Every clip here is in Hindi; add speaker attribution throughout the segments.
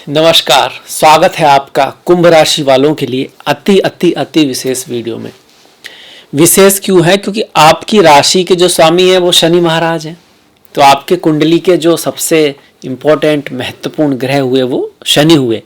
Speaker 1: नमस्कार, स्वागत है आपका कुंभ राशि वालों के लिए अति विशेष वीडियो में। विशेष क्यों है? क्योंकि आपकी राशि के जो स्वामी है वो शनि महाराज हैं। तो आपके कुंडली के जो सबसे इम्पोर्टेंट महत्वपूर्ण ग्रह हुए वो शनि हुए।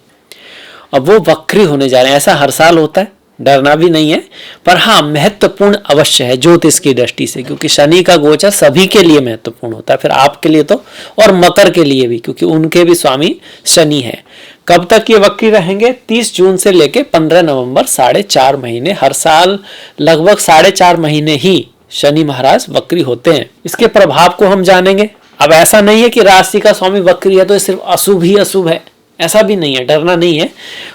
Speaker 1: अब वो वक्री होने जा रहे हैं। ऐसा हर साल होता है, डरना भी नहीं है, पर हाँ महत्वपूर्ण अवश्य है ज्योतिष की दृष्टि से, क्योंकि शनि का गोचर सभी के लिए महत्वपूर्ण होता है, फिर आपके लिए तो, और मकर के लिए भी, क्योंकि उनके भी स्वामी शनि है। कब तक ये वक्री रहेंगे? 30 जून से लेके 15 नवंबर, 4.5 महीने। हर साल लगभग 4.5 महीने ही शनि महाराज वक्री होते हैं। इसके प्रभाव को हम जानेंगे। अब ऐसा नहीं है कि राशि का स्वामी वक्री है तो सिर्फ अशुभ ही अशुभ है, ऐसा भी नहीं है, डरना नहीं है।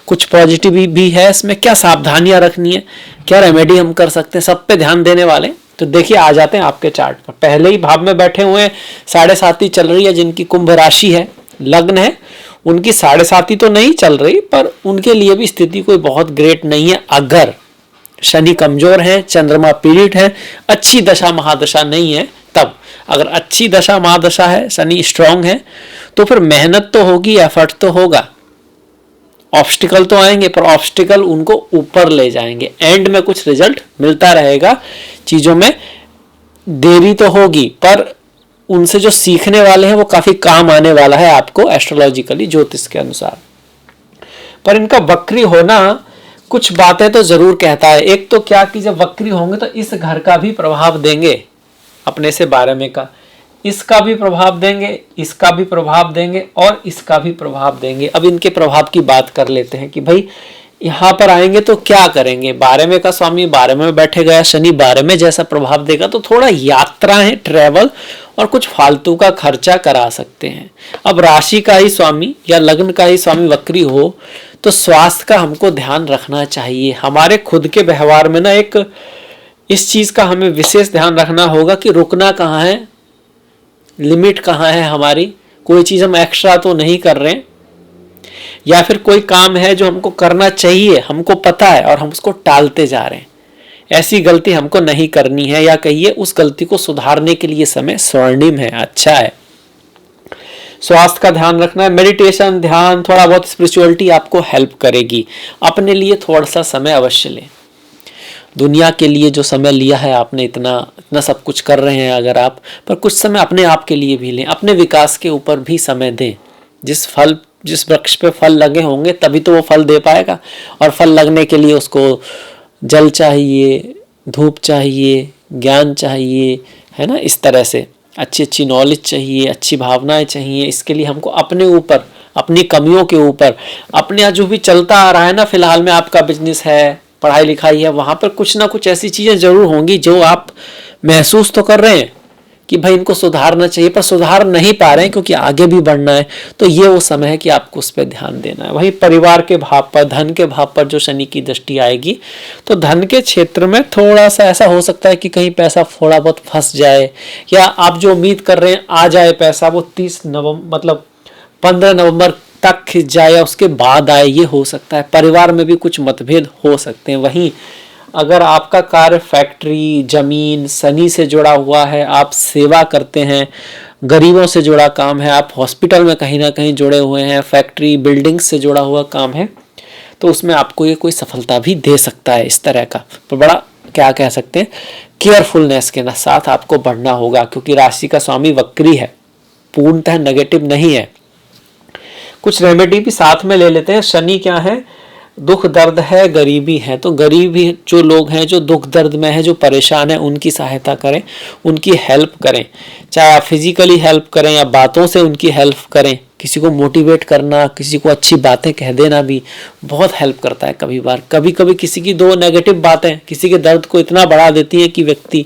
Speaker 1: कुछ पॉजिटिव भी है इसमें। क्या सावधानियां रखनी है, क्या रेमेडी हम कर सकते हैं, सब पे ध्यान देने वाले। तो देखिए, आ जाते हैं आपके चार्ट पर। पहले ही भाव में बैठे हुए हैं, 7.5 चल रही है। जिनकी कुंभ राशि है, लग्न है, उनकी 7.5 तो नहीं चल रही, पर उनके लिए भी स्थिति कोई बहुत ग्रेट नहीं है। अगर शनि कमजोर है, चंद्रमा पीड़ित है, अच्छी दशा महादशा नहीं है, तब अगर अच्छी दशा महादशा है, शनि स्ट्रांग है, तो फिर मेहनत तो होगी, एफर्ट तो होगा, ऑब्स्टिकल तो आएंगे, पर ऑब्स्टिकल उनको ऊपर ले जाएंगे। एंड में कुछ रिजल्ट मिलता रहेगा। चीजों में देरी तो होगी, पर उनसे जो सीखने वाले हैं वो काफी काम आने वाला है आपको एस्ट्रोलॉजिकली, ज्योतिष के अनुसार। पर इनका वक्री होना कुछ बातें तो जरूर कहता है। एक तो क्या कि जब वक्री होंगे तो इस घर का भी प्रभाव देंगे, अपने से 12 में का, इसका भी प्रभाव देंगे, इसका भी प्रभाव देंगे, और इसका भी प्रभाव देंगे। अब इनके प्रभाव की बात कर लेते हैं कि भाई यहाँ पर आएंगे तो क्या करेंगे। 12 में का स्वामी 12 में बैठे गया, शनि 12 में जैसा प्रभाव देगा तो थोड़ा यात्राएं, ट्रेवल और कुछ फालतू का खर्चा करा सकते हैं। अब राशि का ही स्वामी या लग्न का ही स्वामी वक्री हो तो स्वास्थ्य का हमको ध्यान रखना चाहिए। हमारे खुद के व्यवहार में ना एक इस चीज का हमें विशेष ध्यान रखना होगा कि रुकना कहाँ है, लिमिट कहाँ है हमारी। कोई चीज हम एक्स्ट्रा तो नहीं कर रहे हैं, या फिर कोई काम है जो हमको करना चाहिए, हमको पता है और हम उसको टालते जा रहे हैं। ऐसी गलती हमको नहीं करनी है, या कहिए उस गलती को सुधारने के लिए समय स्वर्णिम है, अच्छा है। स्वास्थ्य का ध्यान रखना है। मेडिटेशन, ध्यान, थोड़ा बहुत स्पिरिचुअलिटी आपको हेल्प करेगी। अपने लिए थोड़ा सा समय अवश्य लें। दुनिया के लिए जो समय लिया है आपने, इतना सब कुछ कर रहे हैं अगर आप, पर कुछ समय अपने आप के लिए भी लें। अपने विकास के ऊपर भी समय दें। जिस वृक्ष पे फल लगे होंगे तभी तो वो फल दे पाएगा, और फल लगने के लिए उसको जल चाहिए, धूप चाहिए, ज्ञान चाहिए, है ना। इस तरह से अच्छी नॉलेज चाहिए, अच्छी भावनाएं चाहिए। इसके लिए हमको अपने ऊपर, अपनी कमियों के ऊपर, अपने यहाँ जो भी चलता आ रहा है ना, फिलहाल में आपका बिजनेस है, पढ़ाई लिखाई है, वहां पर कुछ ना कुछ ऐसी चीजें जरूर होंगी जो आप महसूस तो कर रहे हैं कि भाई इनको सुधारना चाहिए, पर सुधार नहीं पा रहे हैं क्योंकि आगे भी बढ़ना है। तो ये वो समय है कि आपको उस पर ध्यान देना है। वही परिवार के भाव पर, धन के भाव पर जो शनि की दृष्टि आएगी, तो धन के क्षेत्र में थोड़ा सा ऐसा हो सकता है कि कहीं पैसा थोड़ा बहुत फंस जाए, या आप जो उम्मीद कर रहे हैं आ जाए पैसा, वो 15 नवंबर तक खिंच जाए या उसके बाद आए, ये हो सकता है। परिवार में भी कुछ मतभेद हो सकते हैं। वहीं अगर आपका कार्य फैक्ट्री, जमीन, शनि से जुड़ा हुआ है, आप सेवा करते हैं, गरीबों से जुड़ा काम है, आप हॉस्पिटल में कहीं ना कहीं जुड़े हुए हैं, फैक्ट्री, बिल्डिंग से जुड़ा हुआ काम है, तो उसमें आपको ये कोई सफलता भी दे सकता है। इस तरह का तो बड़ा क्या कह सकते हैं, केयरफुलनेस के साथ आपको बढ़ना होगा, क्योंकि राशि का स्वामी वक्री है, पूर्णतः नेगेटिव नहीं है। कुछ रेमेडी भी साथ में ले लेते हैं। शनि क्या है? दुख दर्द है, गरीबी है। तो गरीबी जो लोग हैं, जो दुख दर्द में है, जो परेशान है, उनकी सहायता करें, उनकी हेल्प करें। चाहे आप फिजिकली हेल्प करें या बातों से उनकी हेल्प करें। किसी को मोटिवेट करना, किसी को अच्छी बातें कह देना भी बहुत हेल्प करता है। कभी कभी किसी की 2 नेगेटिव बातें किसी के दर्द को इतना बढ़ा देती है कि व्यक्ति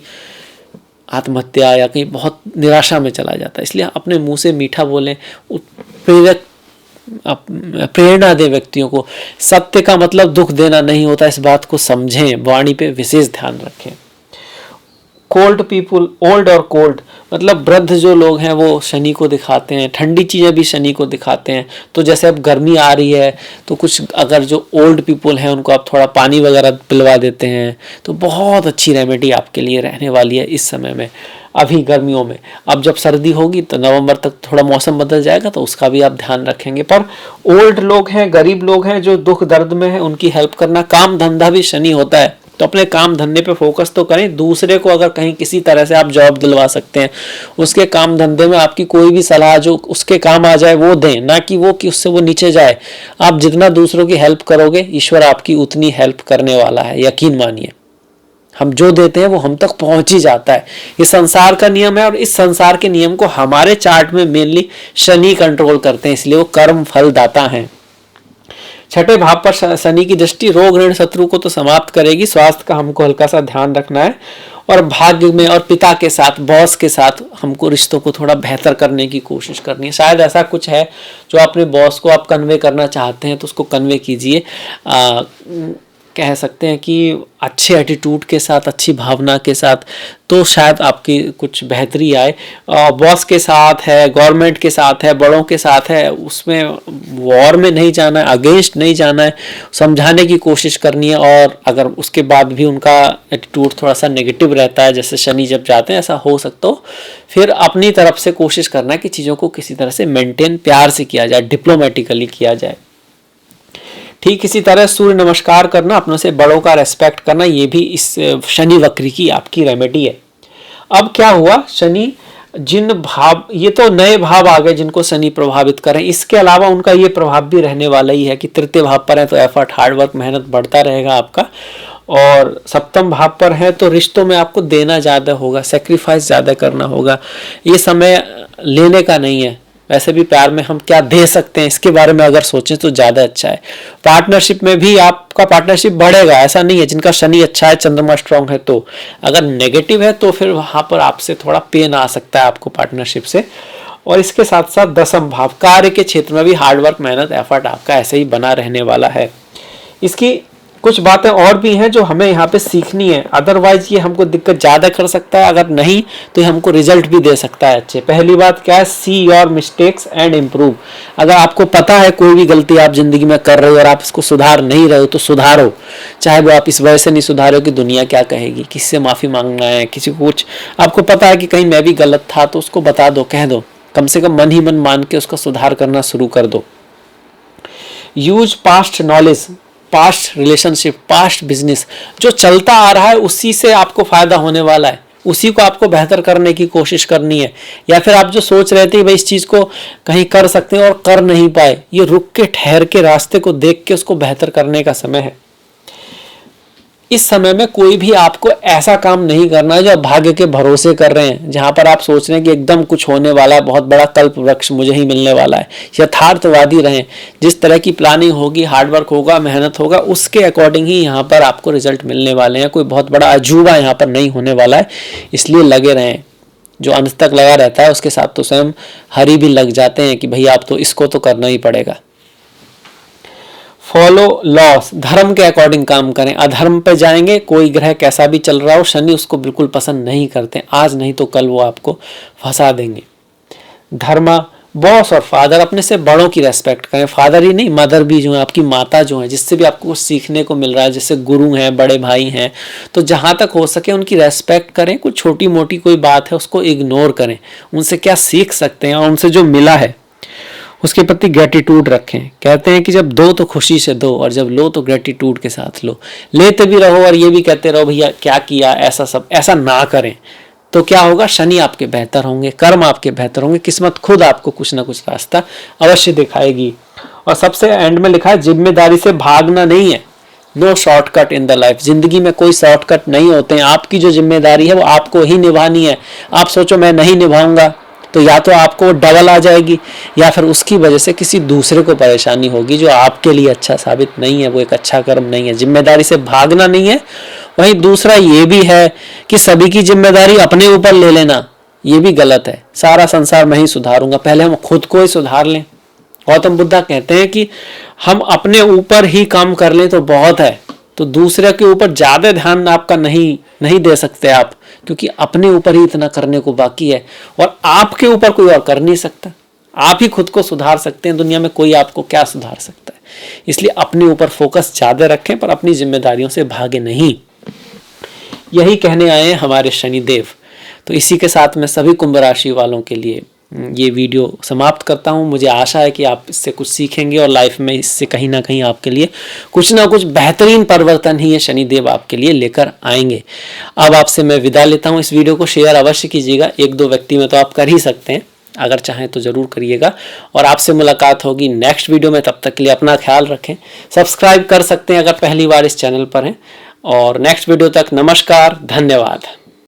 Speaker 1: आत्महत्या या कहीं बहुत निराशा में चला जाता है। इसलिए अपने मुंह से मीठा बोलें, प्रेरणा दे व्यक्तियों को। सत्य का मतलब दुख देना नहीं होता, इस बात को समझें, वाणी पे विशेष ध्यान रखें। कोल्ड पीपुल, ओल्ड और कोल्ड, मतलब वृद्ध जो लोग हैं वो शनि को दिखाते हैं, ठंडी चीज़ें भी शनि को दिखाते हैं। तो जैसे अब गर्मी आ रही है तो कुछ अगर जो ओल्ड पीपुल हैं उनको आप थोड़ा पानी वगैरह पिलवा देते हैं तो बहुत अच्छी रेमेडी आपके लिए रहने वाली है इस समय में, अभी गर्मियों में। अब जब सर्दी होगी तो नवंबर तक थोड़ा मौसम बदल जाएगा तो उसका भी आप ध्यान रखेंगे। पर ओल्ड लोग हैं, गरीब लोग हैं जो दुख दर्द में हैं, उनकी हेल्प करना, काम धंधा भी शनि होता है तो अपने काम धंधे पे फोकस तो करें। दूसरे को अगर कहीं किसी तरह से आप जॉब दिलवा सकते हैं, उसके काम धंधे में आपकी कोई भी सलाह जो उसके काम आ जाए वो दें, ना कि वो कि उससे वो नीचे जाए। आप जितना दूसरों की हेल्प करोगे ईश्वर आपकी उतनी हेल्प करने वाला है, यकीन मानिए। हम जो देते हैं वो हम तक पहुंच ही जाता है। ये संसार का नियम है और इस संसार के नियम को हमारे चार्ट में मेनली शनि कंट्रोल करते हैं, इसलिए वो कर्म फल दाता हैं। छठे भाव पर शनि की दृष्टि रोग ऋण शत्रु को तो समाप्त करेगी, स्वास्थ्य का हमको हल्का सा ध्यान रखना है। और भाग्य में और पिता के साथ, बॉस के साथ हमको रिश्तों को थोड़ा बेहतर करने की कोशिश करनी है। शायद ऐसा कुछ है जो अपने बॉस को आप कन्वे करना चाहते हैं तो उसको कन्वे कीजिए। कह सकते हैं कि अच्छे एटीट्यूड के साथ, अच्छी भावना के साथ, तो शायद आपकी कुछ बेहतरी आए। बॉस के साथ है, गवर्नमेंट के साथ है, बड़ों के साथ है, उसमें वॉर में नहीं जाना है, अगेंस्ट नहीं जाना है, समझाने की कोशिश करनी है। और अगर उसके बाद भी उनका एटीट्यूड थोड़ा सा नेगेटिव रहता है, जैसे शनि जब जाते हैं ऐसा हो सकता हो, फिर अपनी तरफ से कोशिश करना है कि चीज़ों को किसी तरह से मेंटेन प्यार से किया जाए, डिप्लोमेटिकली किया जाए। ठीक इसी तरह सूर्य नमस्कार करना, अपनों से बड़ों का रेस्पेक्ट करना, ये भी इस शनि वक्री की आपकी रेमेडी है। अब क्या हुआ, शनि जिन भाव, ये तो नए भाव आ गए जिनको शनि प्रभावित करें, इसके अलावा उनका ये प्रभाव भी रहने वाला ही है कि तृतीय भाव पर है तो एफर्ट, हार्डवर्क, मेहनत बढ़ता रहेगा आपका। और सप्तम भाव पर है तो रिश्तों में आपको देना ज़्यादा होगा, सेक्रीफाइस ज़्यादा करना होगा। ये समय लेने का नहीं है, वैसे भी प्यार में हम क्या दे सकते हैं इसके बारे में अगर सोचें तो ज़्यादा अच्छा है। पार्टनरशिप में भी आपका पार्टनरशिप बढ़ेगा, ऐसा नहीं है। जिनका शनि अच्छा है, चंद्रमा स्ट्रांग है, तो अगर नेगेटिव है तो फिर वहाँ पर आपसे थोड़ा पेन आ सकता है आपको पार्टनरशिप से। और इसके साथ साथ दसम भाव, कार्य के क्षेत्र में भी हार्डवर्क, मेहनत, एफर्ट आपका ऐसे ही बना रहने वाला है। इसकी कुछ बातें और भी हैं जो हमें यहाँ पे सीखनी है, अदरवाइज ये हमको दिक्कत ज़्यादा कर सकता है, अगर नहीं तो ये हमको रिजल्ट भी दे सकता है अच्छे। पहली बात क्या है, see your mistakes and improve. अगर आपको पता है कोई भी गलती आप जिंदगी में कर रहे हो और आप इसको सुधार नहीं रहे हो तो सुधारो, चाहे वो आप इस वजह से नहीं सुधारो कि दुनिया क्या कहेगी, किसी से माफ़ी मांगना है, किसी को कुछ आपको पता है कि कहीं मैं भी गलत था तो उसको बता दो, कह दो, कम से कम मन ही मन मान के उसका सुधार करना शुरू कर दो। Use past knowledge, past relationship, past business, जो चलता आ रहा है उसी से आपको फायदा होने वाला है, उसी को आपको बेहतर करने की कोशिश करनी है। या फिर आप जो सोच रहे थे भाई इस चीज को कहीं कर सकते हैं और कर नहीं पाए, ये रुक के ठहर के रास्ते को देख के उसको बेहतर करने का समय है। इस समय में कोई भी आपको ऐसा काम नहीं करना है जो आप भाग्य के भरोसे कर रहे हैं, जहां पर आप सोच रहे हैं कि एकदम कुछ होने वाला है, बहुत बड़ा कल्प वृक्ष मुझे ही मिलने वाला है। यथार्थवादी रहें, जिस तरह की प्लानिंग होगी, हार्डवर्क होगा, मेहनत होगा, उसके अकॉर्डिंग ही यहाँ पर आपको रिजल्ट मिलने वाले हैं। कोई बहुत बड़ा अजूबा यहाँ पर नहीं होने वाला है, इसलिए लगे रहें। जो अंत तक लगा रहता है उसके साथ तो स्वयं हरि भी लग जाते हैं कि भाई आप तो इसको तो करना ही पड़ेगा। फॉलो लॉस, धर्म के अकॉर्डिंग काम करें, अधर्म पे जाएंगे, कोई ग्रह कैसा भी चल रहा हो, शनि उसको बिल्कुल पसंद नहीं करते, आज नहीं तो कल वो आपको फंसा देंगे। धर्म, बॉस और फादर, अपने से बड़ों की रेस्पेक्ट करें, फादर ही नहीं मदर भी जो है, आपकी माता जो है, जिससे भी आपको कुछ सीखने को मिल रहा है, जैसे गुरु हैं, बड़े भाई हैं, तो जहाँ तक हो सके उनकी रेस्पेक्ट करें। कुछ छोटी मोटी कोई बात है उसको इग्नोर करें, उनसे क्या सीख सकते हैं और उनसे जो मिला है उसके प्रति ग्रेटिट्यूड रखें। कहते हैं कि जब दो तो खुशी से दो और जब लो तो ग्रेटिट्यूड के साथ लो। लेते भी रहो और ये भी कहते रहो भैया क्या किया, ऐसा सब ऐसा ना करें तो क्या होगा, शनि आपके बेहतर होंगे, कर्म आपके बेहतर होंगे, किस्मत खुद आपको कुछ ना कुछ रास्ता अवश्य दिखाएगी। और सबसे एंड में लिखा है जिम्मेदारी से भागना नहीं है, no shortcut in the life. जिंदगी में कोई शॉर्टकट नहीं होते हैं, आपकी जो जिम्मेदारी है वो आपको ही निभानी है। आप सोचो मैं नहीं निभाऊंगा तो या तो आपको डबल आ जाएगी या फिर उसकी वजह से किसी दूसरे को परेशानी होगी जो आपके लिए अच्छा साबित नहीं है, वो एक अच्छा कर्म नहीं है। जिम्मेदारी से भागना नहीं है। वहीं दूसरा ये भी है कि सभी की जिम्मेदारी अपने ऊपर ले लेना, ये भी गलत है। सारा संसार मैं ही सुधारूंगा, पहले हम खुद को ही सुधार लें। गौतम बुद्धा कहते हैं कि हम अपने ऊपर ही काम कर लें तो बहुत है, तो दूसरे के ऊपर ज्यादा ध्यान आपका नहीं दे सकते आप, क्योंकि अपने ऊपर ही इतना करने को बाकी है और आपके ऊपर कोई और कर नहीं सकता। आप ही खुद को सुधार सकते हैं, दुनिया में कोई आपको क्या सुधार सकता है। इसलिए अपने ऊपर फोकस ज़्यादा रखें पर अपनी जिम्मेदारियों से भागे नहीं। यही कहने आए हैं हमारे शनिदेव। तो इसी के साथ मैं सभी कुंभ राशि वालों के लिए ये वीडियो समाप्त करता हूँ। मुझे आशा है कि आप इससे कुछ सीखेंगे और लाइफ में इससे कहीं ना कहीं आपके लिए कुछ ना कुछ बेहतरीन परिवर्तन ही ये शनिदेव आपके लिए लेकर आएंगे। अब आपसे मैं विदा लेता हूँ। इस वीडियो को शेयर अवश्य कीजिएगा, 1-2 व्यक्ति में तो आप कर ही सकते हैं, अगर चाहें तो ज़रूर करिएगा। और आपसे मुलाकात होगी नेक्स्ट वीडियो में। तब तक के लिए अपना ख्याल रखें। सब्सक्राइब कर सकते हैं अगर पहली बार इस चैनल पर हैं। और नेक्स्ट वीडियो तक नमस्कार, धन्यवाद।